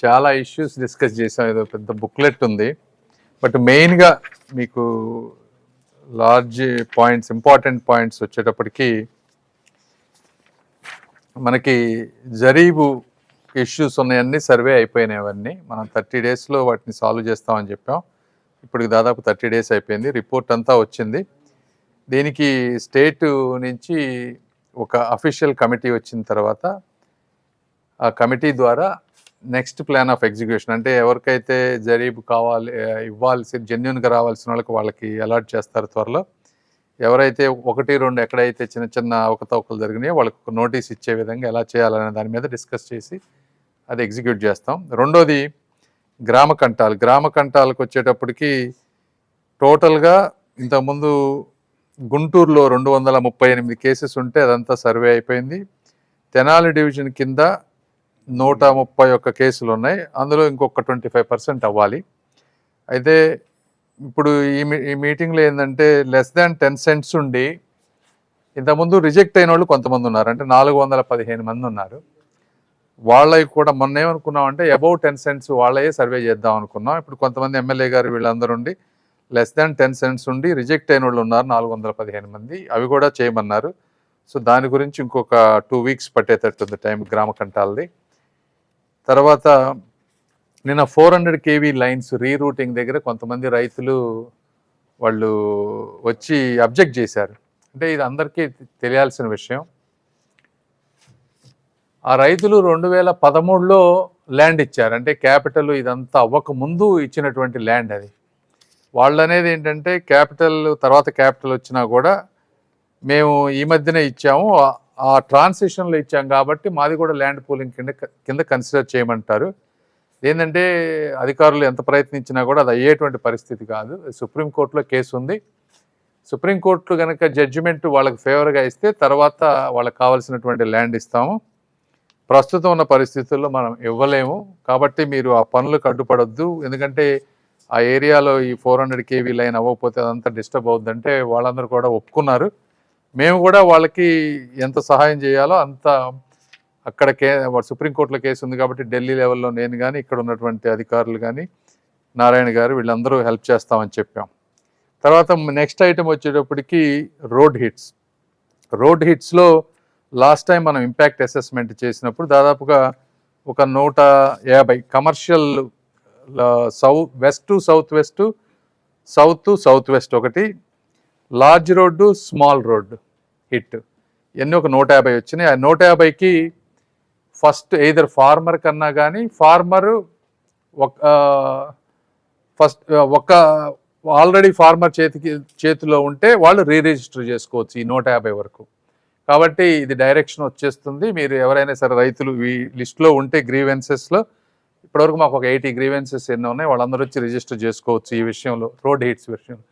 చాలా issues discuss చేసాం. ఏదో పెద్ద బుక్లెట్ ఉంది. బట్ మెయిన్గా మీకు లార్జ్ పాయింట్స్, ఇంపార్టెంట్ పాయింట్స్ వచ్చేటప్పటికి మనకి జరీబు ఇష్యూస్ ఉన్నాయన్నీ సర్వే అయిపోయినాయి. అవన్నీ మనం 30 డేస్లో వాటిని సాల్వ్ చేస్తామని చెప్పాం. ఇప్పటికి దాదాపు 30 డేస్ అయిపోయింది. రిపోర్ట్ అంతా వచ్చింది. దీనికి స్టేట్ నుంచి ఒక అఫీషియల్ కమిటీ వచ్చిన తర్వాత ఆ కమిటీ ద్వారా నెక్స్ట్ ప్లాన్ ఆఫ్ ఎగ్జిక్యూషన్, అంటే ఎవరికైతే జరీబు కావాలి, ఇవ్వాల్సి జెన్యున్గా రావాల్సిన వాళ్ళకి అలాట్ చేస్తారు త్వరలో. ఎవరైతే 1-2 ఎక్కడైతే చిన్న చిన్న అవకతవకలు జరిగినాయో వాళ్ళకి ఒక నోటీస్ ఇచ్చే విధంగా ఎలా చేయాలనే దాని మీద డిస్కస్ చేసి అది ఎగ్జిక్యూట్ చేస్తాం. రెండోది గ్రామ కంటాలు. గ్రామ కంటాలకు వచ్చేటప్పటికి టోటల్గా ఇంతకుముందు గుంటూరులో 238 కేసెస్ ఉంటే అదంతా సర్వే అయిపోయింది. తెనాలి డివిజన్ కింద 131 కేసులు ఉన్నాయి. అందులో ఇంకొక 25% అవ్వాలి. అయితే ఇప్పుడు ఈ మీటింగ్లో ఏంటంటే లెస్ దాన్ 10 సెంట్స్ ఉండి ఇంతకుముందు రిజెక్ట్ అయిన వాళ్ళు కొంతమంది ఉన్నారు. అంటే 415 మంది ఉన్నారు. వాళ్ళవి కూడా మొన్న ఏమనుకున్నాం అంటే అబౌవ్ 10 సెంట్స్ వాళ్ళే సర్వే చేద్దాం అనుకున్నాం. ఇప్పుడు కొంతమంది ఎమ్మెల్యే గారు వీళ్ళందరూ ఉండి లెస్ దాన్ 10 సెంట్స్ ఉండి రిజెక్ట్ అయిన వాళ్ళు ఉన్నారు 415 మంది. అవి కూడా చేయమన్నారు. సో దాని గురించి ఇంకొక 2 వీక్స్ పట్టేటట్టుంది టైం గ్రామ కంటాలది. తర్వాత నిన్న 400 kV లైన్స్ రీరూటింగ్ దగ్గర కొంతమంది రైతులు వాళ్ళు వచ్చి అబ్జెక్ట్ చేశారు. అంటే ఇది అందరికీ తెలియాల్సిన విషయం. ఆ రైతులు 2013లో ల్యాండ్ ఇచ్చారు. అంటే క్యాపిటల్ ఇదంతా అవ్వక ముందు ఇచ్చినటువంటి ల్యాండ్ అది. వాళ్ళు అనేది ఏంటంటే తర్వాత క్యాపిటల్ వచ్చినా కూడా మేము ఈ మధ్యనే ఇచ్చాము, ఆ ట్రాన్సిషన్లో ఇచ్చాం కాబట్టి మాది కూడా ల్యాండ్ పూలింగ్ కింద కన్సిడర్ చేయమంటారు. ఏంటంటే అధికారులు ఎంత ప్రయత్నించినా కూడా అది అయ్యేటువంటి పరిస్థితి కాదు. సుప్రీంకోర్టులో కేసు ఉంది. సుప్రీంకోర్టు కనుక జడ్జిమెంట్ వాళ్ళకి ఫేవర్గా ఇస్తే తర్వాత వాళ్ళకి కావాల్సినటువంటి ల్యాండ్ ఇస్తాము. ప్రస్తుతం ఉన్న పరిస్థితుల్లో మనం ఇవ్వలేము. కాబట్టి మీరు ఆ పనులకు అడ్డుపడొద్దు. ఎందుకంటే ఆ ఏరియాలో ఈ 400 kV లైన్ అవ్వకపోతే అదంతా డిస్టర్బ్ అవుద్దంటే వాళ్ళందరూ కూడా ఒప్పుకున్నారు. మేము కూడా వాళ్ళకి ఎంత సహాయం చేయాలో అంత, అక్కడ సుప్రీంకోర్టులో కేసు ఉంది కాబట్టి ఢిల్లీ లెవెల్లో నేను కానీ ఇక్కడ ఉన్నటువంటి అధికారులు కానీ నారాయణ గారు వీళ్ళందరూ హెల్ప్ చేస్తామని చెప్పాం. తర్వాత నెక్స్ట్ ఐటమ్ వచ్చేటప్పటికి రోడ్ హిట్స్లో లాస్ట్ టైం మనం ఇంపాక్ట్ అసెస్మెంట్ చేసినప్పుడు దాదాపుగా ఒక 150 commercial west to south west, south to south west ఒకటి, large road, small road hit ఇవన్నీ ఒక 150 వచ్చినాయి. ఆ 150కి ఫస్ట్ ఎయిదర్ ఫార్మర్ కన్నా కానీ ఒక ఆల్రెడీ ఫార్మర్ చేతిలో ఉంటే వాళ్ళు రిజిస్టర్ చేసుకోవచ్చు ఈ 150 వరకు. కాబట్టి ఇది డైరెక్షన్ వచ్చేస్తుంది. మీరు ఎవరైనా సరే రైతులు ఈ లిస్ట్లో ఉంటే గ్రీవెన్సెస్లో ఇప్పటివరకు మాకు ఒక 80 గ్రీవెన్సెస్ ఎన్నో ఉన్నాయి, వాళ్ళందరూ వచ్చి రిజిస్టర్ చేసుకోవచ్చు ఈ విషయంలో, రోడ్ హిట్స్ విషయంలో.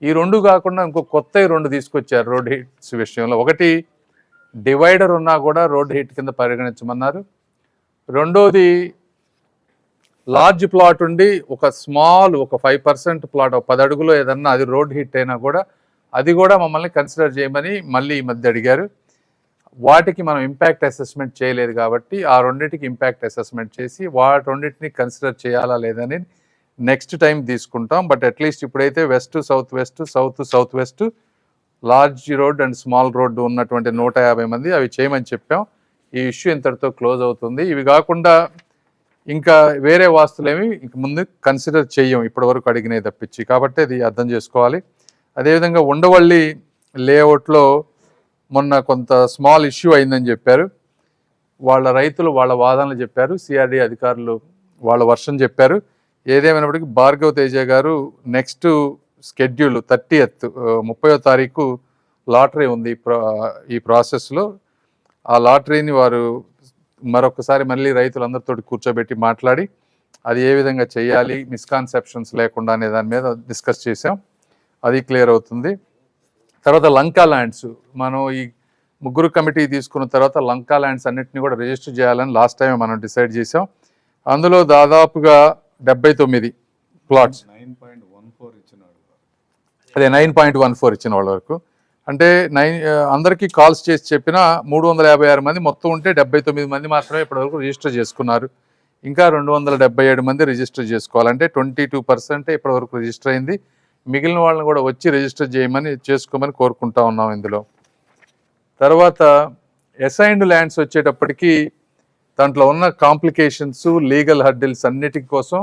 ఈ 2 కాకుండా ఇంకో కొత్త 2 తీసుకొచ్చారు రోడ్ హిట్స్ విషయంలో. ఒకటి డివైడర్ ఉన్నా కూడా రోడ్ హిట్ కింద పరిగణించమన్నారు. రెండోది లార్జ్ ప్లాట్ ఉండి ఒక 5% ప్లాట్ 10 అడుగులో ఏదన్నా అది రోడ్ హిట్ అయినా కూడా అది కూడా మమ్మల్ని కన్సిడర్ చేయమని మళ్ళీ ఈ మధ్య అడిగారు. వాటికి మనం ఇంపాక్ట్ అసెస్మెంట్ చేయలేదు కాబట్టి ఆ రెండింటికి ఇంపాక్ట్ అసెస్మెంట్ చేసి వాటి రెండింటిని కన్సిడర్ చేయాలా లేదని నెక్స్ట్ టైం తీసుకుంటాం. బట్ అట్లీస్ట్ ఇప్పుడైతే west south west, south south west, large road and small road ఉన్నటువంటి 150 మంది అవి చేయమని చెప్పాం. ఈ ఇష్యూ ఇంతటితో క్లోజ్ అవుతుంది. ఇవి కాకుండా ఇంకా వేరే వాస్తులేమి ఇంక ముందు కన్సిడర్ చెయ్యం ఇప్పటివరకు అడిగినవి తప్పించి. కాబట్టి అది అర్థం చేసుకోవాలి. అదేవిధంగా ఉండవల్లి లేఅవుట్లో మొన్న కొంత స్మాల్ ఇష్యూ అయిందని చెప్పారు. వాళ్ళ రైతులు వాళ్ళ వాదనలు చెప్పారు, సిఆర్డీ అధికారులు వాళ్ళ వర్షన్ చెప్పారు. ఏదేమైనప్పటికీ భార్గవ్ తేజ గారు నెక్స్ట్ షెడ్యూల్ 30వ తారీఖు లాటరీ ఉంది ఈ ప్రాసెస్లో. ఆ లాటరీని వారు మరొకసారి మళ్ళీ రైతులందరితో కూర్చోబెట్టి మాట్లాడి అది ఏ విధంగా చేయాలి, మిస్కాన్సెప్షన్స్ లేకుండా అనే దాని మీద డిస్కస్ చేసాం. అది క్లియర్ అవుతుంది. తర్వాత లంకా ల్యాండ్స్ మనం ఈ 3 కమిటీ తీసుకున్న తర్వాత లంకా ల్యాండ్స్ అన్నింటినీ కూడా రిజిస్టర్ చేయాలని లాస్ట్ టైం మనం డిసైడ్ చేసాం. అందులో దాదాపుగా 79 ప్లాట్స్, 9.14 ఇచ్చిన వాళ్ళ వరకు. అంటే అందరికీ కాల్స్ చేసి చెప్పిన 356 మంది మొత్తం ఉంటే 79 మంది మాత్రమే ఇప్పటివరకు రిజిస్టర్ చేసుకున్నారు. ఇంకా 277 మంది రిజిస్టర్ చేసుకోవాలంటే 22% ఇప్పటివరకు రిజిస్టర్ అయింది. మిగిలిన వాళ్ళని కూడా వచ్చి రిజిస్టర్ చేసుకోమని కోరుకుంటా ఉన్నాం ఇందులో. తర్వాత అసైన్డ్ ల్యాండ్స్ వచ్చేటప్పటికి దాంట్లో ఉన్న కాంప్లికేషన్స్, లీగల్ హర్డిల్స్ అన్నిటి కోసం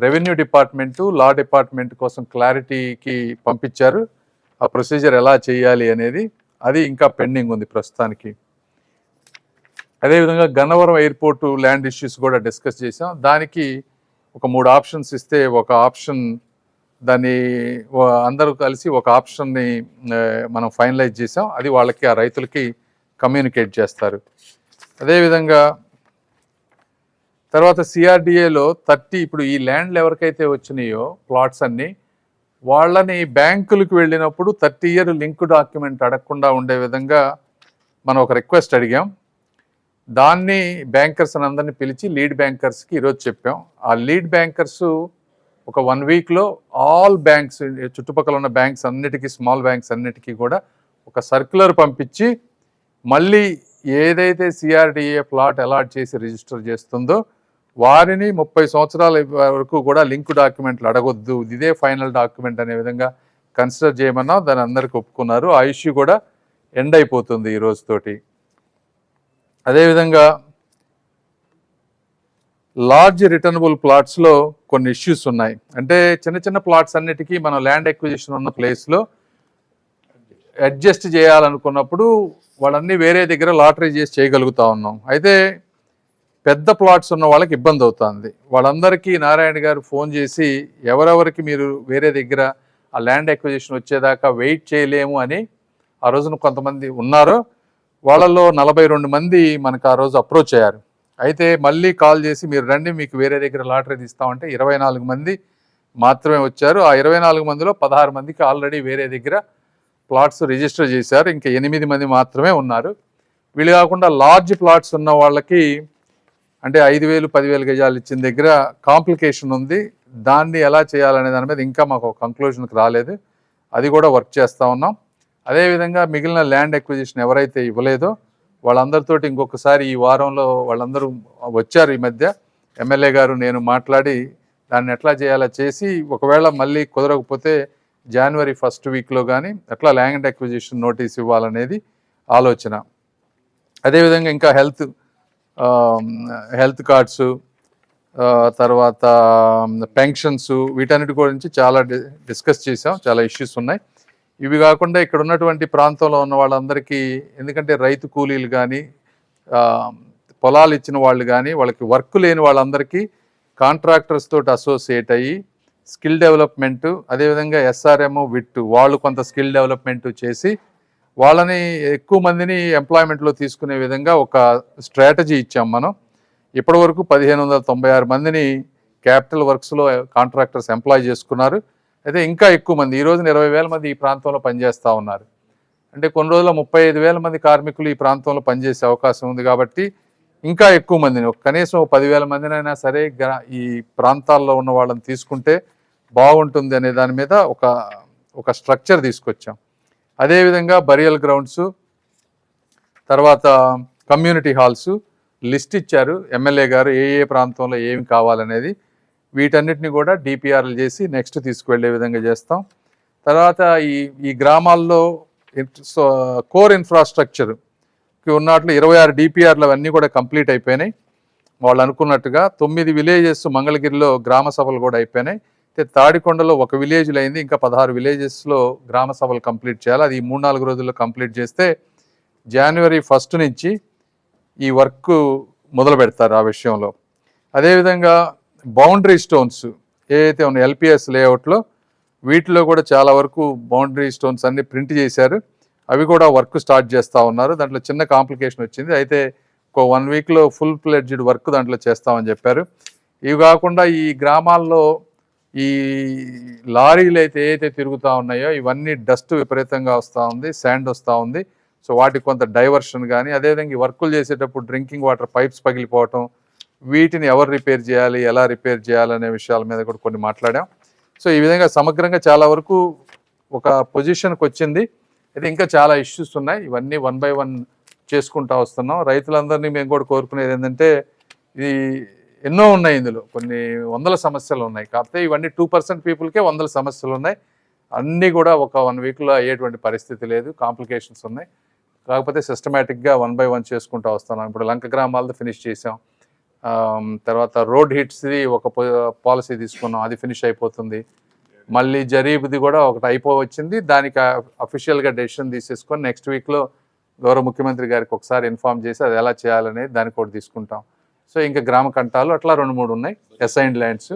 రెవెన్యూ డిపార్ట్మెంటు, లా డిపార్ట్మెంట్ కోసం క్లారిటీకి పంపించారు. ఆ ప్రొసీజర్ ఎలా చేయాలి అనేది అది ఇంకా పెండింగ్ ఉంది ప్రస్తుతానికి. అదేవిధంగా గన్నవరం ఎయిర్పోర్టు ల్యాండ్ ఇష్యూస్ కూడా డిస్కస్ చేసాం. దానికి ఒక 3 ఆప్షన్స్ ఇస్తే ఒక ఆప్షన్ దాన్ని అందరూ కలిసి ఒక ఆప్షన్ని మనం ఫైనలైజ్ చేసాం. అది వాళ్ళకి ఆ రైతులకి కమ్యూనికేట్ చేస్తారు. అదేవిధంగా తర్వాత సిఆర్డిఏలో 30 ఇప్పుడు ఈ ల్యాండ్లు ఎవరికైతే వచ్చినాయో ప్లాట్స్ అన్నీ వాళ్ళని బ్యాంకులకు వెళ్ళినప్పుడు 30 ఇయర్ లింక్ డాక్యుమెంట్ అడగకుండా ఉండే విధంగా మనం ఒక రిక్వెస్ట్ అడిగాం. దాన్ని బ్యాంకర్స్ అందరినీ పిలిచి లీడ్ బ్యాంకర్స్కి ఈరోజు చెప్పాం. ఆ లీడ్ బ్యాంకర్స్ ఒక 1 వీక్లో ఆల్ బ్యాంక్స్, చుట్టుపక్కల ఉన్న బ్యాంక్స్ అన్నిటికీ, స్మాల్ బ్యాంక్స్ అన్నిటికీ కూడా ఒక సర్క్యులర్ పంపించి మళ్ళీ ఏదైతే సిఆర్డిఏ ప్లాట్ అలాట్ చేసి రిజిస్టర్ చేస్తుందో వారిని 30 సంవత్సరాల వరకు కూడా లింక్ డాక్యుమెంట్లు అడగొద్దు, ఇదే ఫైనల్ డాక్యుమెంట్ అనే విధంగా కన్సిడర్ చేయమన్నా దాన్ని అందరికి ఒప్పుకున్నారు. ఆ ఇష్యూ కూడా ఎండ్ అయిపోతుంది ఈ రోజుతోటి. అదేవిధంగా లార్జ్ రిటర్నబుల్ ప్లాట్స్లో కొన్ని ఇష్యూస్ ఉన్నాయి. అంటే చిన్న చిన్న ప్లాట్స్ అన్నిటికీ మనం ల్యాండ్ ఎక్విజిషన్ ఉన్న ప్లేస్లో అడ్జస్ట్ చేయాలనుకున్నప్పుడు వాళ్ళన్నీ వేరే దగ్గర లాటరీ చేసి చేయగలుగుతా ఉన్నాం. అయితే పెద్ద ప్లాట్స్ ఉన్న వాళ్ళకి ఇబ్బంది అవుతుంది. వాళ్ళందరికీ నారాయణ గారు ఫోన్ చేసి ఎవరెవరికి మీరు వేరే దగ్గర ఆ ల్యాండ్ ఎక్విజిషన్ వచ్చేదాకా వెయిట్ చేయలేము అని ఆ రోజున కొంతమంది ఉన్నారో వాళ్ళల్లో 42 మంది మనకు ఆ రోజు అప్రోచ్ అయ్యారు. అయితే మళ్ళీ కాల్ చేసి మీరు రండి, మీకు వేరే దగ్గర లాటరీ తీస్తామంటే 24 మంది మాత్రమే వచ్చారు. ఆ 24 మందిలో 16 మందికి ఆల్రెడీ వేరే దగ్గర ప్లాట్స్ రిజిస్టర్ చేశారు. ఇంకా 8 మంది మాత్రమే ఉన్నారు. వీళ్ళు కాకుండా లార్జ్ ప్లాట్స్ ఉన్న వాళ్ళకి అంటే 5,000, 10,000 గజాలు ఇచ్చిన దగ్గర కాంప్లికేషన్ ఉంది. దాన్ని ఎలా చేయాలనే దాని మీద ఇంకా మాకు కంక్లూజన్కి రాలేదు. అది కూడా వర్క్ చేస్తూ ఉన్నాం. అదేవిధంగా మిగిలిన ల్యాండ్ ఎక్విజిషన్ ఎవరైతే ఇవ్వలేదో వాళ్ళందరితోటి ఇంకొకసారి ఈ వారంలో వాళ్ళందరూ వచ్చారు. ఈ మధ్య ఎమ్మెల్యే గారు నేను మాట్లాడి దాన్ని ఎట్లా చేయాలో చేసి ఒకవేళ మళ్ళీ కుదరకపోతే జనవరి 1st వీక్లో కానీ ఎట్లా ల్యాండ్ ఎక్విజిషన్ నోటీస్ ఇవ్వాలనేది ఆలోచన. అదేవిధంగా ఇంకా హెల్త్ కార్డ్స్, తర్వాత పెన్షన్స్, వీటన్నిటి గురించి చాలా డిస్కస్ చేసాం. చాలా ఇష్యూస్ ఉన్నాయి. ఇవి కాకుండా ఇక్కడ ఉన్నటువంటి ప్రాంతంలో ఉన్న వాళ్ళందరికీ, ఎందుకంటే రైతు కూలీలు కానీ పొలాలు ఇచ్చిన వాళ్ళు కానీ వాళ్ళకి వర్క్ లేని వాళ్ళందరికీ కాంట్రాక్టర్స్ తోటి అసోసియేట్ అయ్యి స్కిల్ డెవలప్మెంటు, అదేవిధంగా SRM, విట్ వాళ్ళు కొంత స్కిల్ డెవలప్మెంట్ చేసి వాళ్ళని ఎక్కువ మందిని ఎంప్లాయ్మెంట్లో తీసుకునే విధంగా ఒక స్ట్రాటజీ ఇచ్చాం మనం. ఇప్పటి వరకు 1596 మందిని క్యాపిటల్ వర్క్స్లో కాంట్రాక్టర్స్ ఎంప్లాయ్ చేసుకున్నారు. అయితే ఇంకా ఎక్కువ మంది, ఈ రోజున 20,000 మంది ఈ ప్రాంతంలో పనిచేస్తూ ఉన్నారు. అంటే కొన్ని రోజుల్లో 35,000 మంది కార్మికులు ఈ ప్రాంతంలో పనిచేసే అవకాశం ఉంది. కాబట్టి ఇంకా ఎక్కువ మందిని, కనీసం 10,000 మందినైనా సరే ఈ ప్రాంతాల్లో ఉన్న వాళ్ళని తీసుకుంటే బాగుంటుంది అనే దాని మీద ఒక స్ట్రక్చర్ తీసుకొచ్చాం. అదేవిధంగా బరియల్ గ్రౌండ్స్, తర్వాత కమ్యూనిటీ హాల్స్ లిస్ట్ ఇచ్చారు ఎమ్మెల్యే గారు, ఏ ప్రాంతంలో ఏమి కావాలనేది. వీటన్నిటిని కూడా డిపిఆర్లు చేసి నెక్స్ట్ తీసుకువెళ్ళే విధంగా చేస్తాం. తర్వాత ఈ గ్రామాల్లో కోర్ ఇన్ఫ్రాస్ట్రక్చర్కి ఉన్నట్లు 26 డిపిఆర్లు అవన్నీ కూడా కంప్లీట్ అయిపోయినాయి. వాళ్ళు అనుకున్నట్టుగా 9 విలేజెస్ మంగళగిరిలో గ్రామ సభలు కూడా అయిపోయినాయి. అయితే తాడికొండలో ఒక విలేజ్లో అయింది. ఇంకా 16 విలేజెస్లో గ్రామ సభలు కంప్లీట్ చేయాలి. అది 3-4 రోజుల్లో కంప్లీట్ చేస్తే జనవరి 1 నుంచి ఈ వర్క్ మొదలు పెడతారు ఆ విషయంలో. అదేవిధంగా బౌండరీ స్టోన్స్ ఏవైతే ఉన్నాయి LPS లేఅవుట్లో, వీటిలో కూడా చాలా వరకు బౌండరీ స్టోన్స్ అన్ని ప్రింట్ చేశారు. అవి కూడా వర్క్ స్టార్ట్ చేస్తూ ఉన్నారు. దాంట్లో చిన్న కాంప్లికేషన్ వచ్చింది. అయితే ఒక 1 వీక్లో ఫుల్ ఫ్లెడ్జ్డ్ వర్క్ దాంట్లో చేస్తామని చెప్పారు. ఇవి కాకుండా ఈ గ్రామాల్లో ఈ లారీలు ఏదైతే తిరుగుతూ ఉన్నాయో ఇవన్నీ డస్ట్ విపరీతంగా వస్తూ ఉంది, శాండ్ వస్తూ ఉంది. సో వాటికి కొంత డైవర్షన్ కానీ, అదేవిధంగా ఈ వర్కులు చేసేటప్పుడు డ్రింకింగ్ వాటర్ పైప్స్ పగిలిపోవటం, వీటిని ఎవరు రిపేర్ చేయాలి, ఎలా రిపేర్ చేయాలనే విషయాల మీద కూడా కొన్ని మాట్లాడాం. సో ఈ విధంగా సమగ్రంగా చాలా వరకు ఒక పొజిషన్కి వచ్చింది. అయితే ఇంకా చాలా ఇష్యూస్ ఉన్నాయి. ఇవన్నీ 1 by 1 చేసుకుంటూ వస్తున్నాం. రైతులందరినీ మేము కూడా కోరుకునేది ఏంటంటే, ఇది ఎన్నో ఉన్నాయి ఇందులో, కొన్ని వందల సమస్యలు ఉన్నాయి. కాకపోతే ఇవన్నీ 2% పీపుల్కే వందల సమస్యలు ఉన్నాయి. అన్నీ కూడా ఒక 1 వీక్లో అయ్యేటువంటి పరిస్థితి లేదు, కాంప్లికేషన్స్ ఉన్నాయి. కాకపోతే సిస్టమేటిక్గా 1 by 1 చేసుకుంటూ వస్తున్నాం. ఇప్పుడు లంక గ్రామాలది ఫినిష్ చేసాం, తర్వాత రోడ్ హిట్స్ది ఒక పాలసీ తీసుకున్నాం, అది ఫినిష్ అయిపోతుంది. మళ్ళీ జరీబ్ది కూడా ఒకటి అయిపోవచ్చింది, దానికి అఫీషియల్గా డెసిషన్ తీసేసుకొని నెక్స్ట్ వీక్లో గౌరవ ముఖ్యమంత్రి గారికి ఒకసారి ఇన్ఫార్మ్ చేసి అది ఎలా చేయాలనేది దానికి ఒకటి తీసుకుంటాం. సో ఇంకా గ్రామ కంటాలు అట్లా 2-3 ఉన్నాయి అసైన్డ్ ల్యాండ్స్.